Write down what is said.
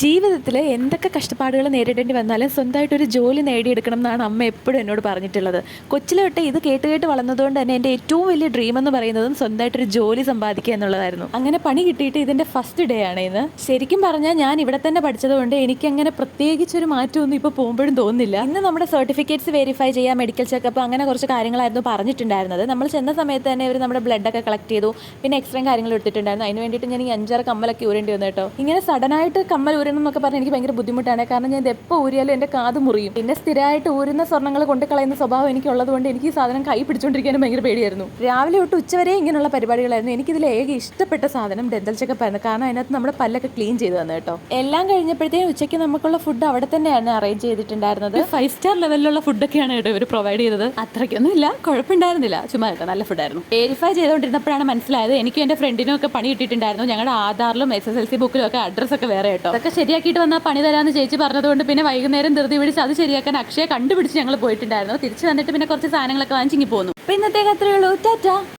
ജീവിതത്തിൽ എന്തൊക്കെ കഷ്ടപ്പാടുകൾ നേരിടേണ്ടി വന്നാലും സ്വന്തമായിട്ടൊരു ജോലി നേടിയെടുക്കണം എന്നാണ് അമ്മ എപ്പോഴും എന്നോട് പറഞ്ഞിട്ടുള്ളത്. കൊച്ചിലെ തൊട്ടേ ഇത് കേട്ട് കേട്ട് വളർന്നതുകൊണ്ട് തന്നെ എൻ്റെ ഏറ്റവും വലിയ ഡ്രീം എന്ന് പറയുന്നതും സ്വന്തമായിട്ടൊരു ജോലി സമ്പാദിക്കുക എന്നുള്ളതായിരുന്നു. അങ്ങനെ പണി കിട്ടിയിട്ട് ഇതിൻ്റെ ഫസ്റ്റ് ഡേ ആണ് ഇന്ന്. ശരിക്കും പറഞ്ഞാൽ ഞാൻ ഇവിടെ തന്നെ പഠിച്ചതുകൊണ്ട് എനിക്കങ്ങനെ പ്രത്യേകിച്ചൊരു മാറ്റമൊന്നും ഇപ്പോൾ പോകുമ്പോഴും തോന്നുന്നില്ല. ഇന്ന് നമ്മുടെ സർട്ടിഫിക്കറ്റ്സ് വെരിഫൈ ചെയ്യാം, മെഡിക്കൽ ചെക്കപ്പ്, അങ്ങനെ കുറച്ച് കാര്യങ്ങളായിരുന്നു പറഞ്ഞിട്ടുണ്ടായിരുന്നത്. നമ്മൾ ചെന്ന സമയത്ത് തന്നെ അവർ നമ്മുടെ ബ്ലഡൊക്കെ കളക്ട് ചെയ്തു, പിന്നെ എക്സ്റേയും കാര്യങ്ങളും എടുത്തിട്ടുണ്ടായിരുന്നു. അതിന് വേണ്ടിയിട്ട് ഞാൻ ഈ 5-6 കമ്മലൊക്കെ ഊരേണ്ടി വന്നു കേട്ടോ. ഇങ്ങനെ സഡനായിട്ട് കമ്മൽ ഊരണം എന്നൊക്കെ പറഞ്ഞാൽ എനിക്ക് ഭയങ്കര ബുദ്ധിമുട്ടാണ്. കാരണം ഞാൻ ഇത് എപ്പോൾ ഊരിയാലും എൻ്റെ കാത് മുറിയും. പിന്നെ സ്ഥിരമായിട്ട് ഊരുന്ന സ്വർണ്ണങ്ങൾ കൊണ്ട് കളയുന്ന സ്വഭാവം എനിക്കുള്ളത് കൊണ്ട് എനിക്ക് ഈ സാധനം കൈ പിടിച്ചുകൊണ്ടിരിക്കാനും ഭയങ്കര പേടിയായിരുന്നു. രാവിലെ തൊട്ട് ഉച്ചവരെ ഇങ്ങനെയുള്ള പരിപാടികളായിരുന്നു. എനിക്കിതിൽ ഏക ഇഷ്ടപ്പെട്ട സാധനം ഡെന്റൽ ചെക്കപ്പ് ആയിരുന്നു. കാരണം അതിനകത്ത് നമ്മുടെ പല്ലൊക്കെ ക്ലീൻ ചെയ്ത് തന്നു കേട്ടോ. എല്ലാം കഴിഞ്ഞപ്പോഴത്തേക്കും ഉച്ചയ്ക്ക് നമുക്കുള്ള ഫുഡ് അവിടെ തന്നെയാണ് അറേഞ്ച് ചെയ്തിട്ടുണ്ടായിരുന്നത്. 5 സ്റ്റാർ ലെവലിലുള്ള ഫുഡൊക്കെയാണ് കേട്ടോ ഇവർ പ്രൊവൈഡ് ചെയ്തത്. അത്രയ്ക്കൊന്നും ഇല്ല, കുഴപ്പമുണ്ടായിരുന്നില്ല, ചുമ്മാ കേട്ടോ നല്ല ഫുഡായിരുന്നു. വെരിഫൈ ചെയ്തുകൊണ്ടിരുന്നപ്പോഴാണ് മനസ്സിലായത് എനിക്കും എൻ്റെ ഫ്രണ്ടിനും ഒക്കെ പണി കിട്ടിയിട്ടുണ്ടായിരുന്നു. ഞങ്ങളുടെ ആധാറിലും SSLC ബുക്കിലും ഒക്കെ അഡ്രസ്സൊക്കെ വേറെ കേട്ടോ. അതൊക്കെ ശരിയാക്കിയിട്ട് വന്നാൽ പണി തരാമെന്ന് ചേച്ചി പറഞ്ഞതുകൊണ്ട് പിന്നെ വൈകുന്നേരം ധൃതി പിടിച്ച് അത് ശരിയാക്കാൻ അക്ഷയ കണ്ടുപിടിച്ച് ഞങ്ങൾ പോയിട്ടുണ്ടായിരുന്നു. തിരിച്ച് വന്നിട്ട് പിന്നെ കുറച്ച് സാധനങ്ങളൊക്കെ വാങ്ങിച്ചിങ്ങി പോന്നു. അപ്പോൾ ഇന്നത്തേക്ക് അത്രയേ ഉള്ളൂ. ടാറ്റാ.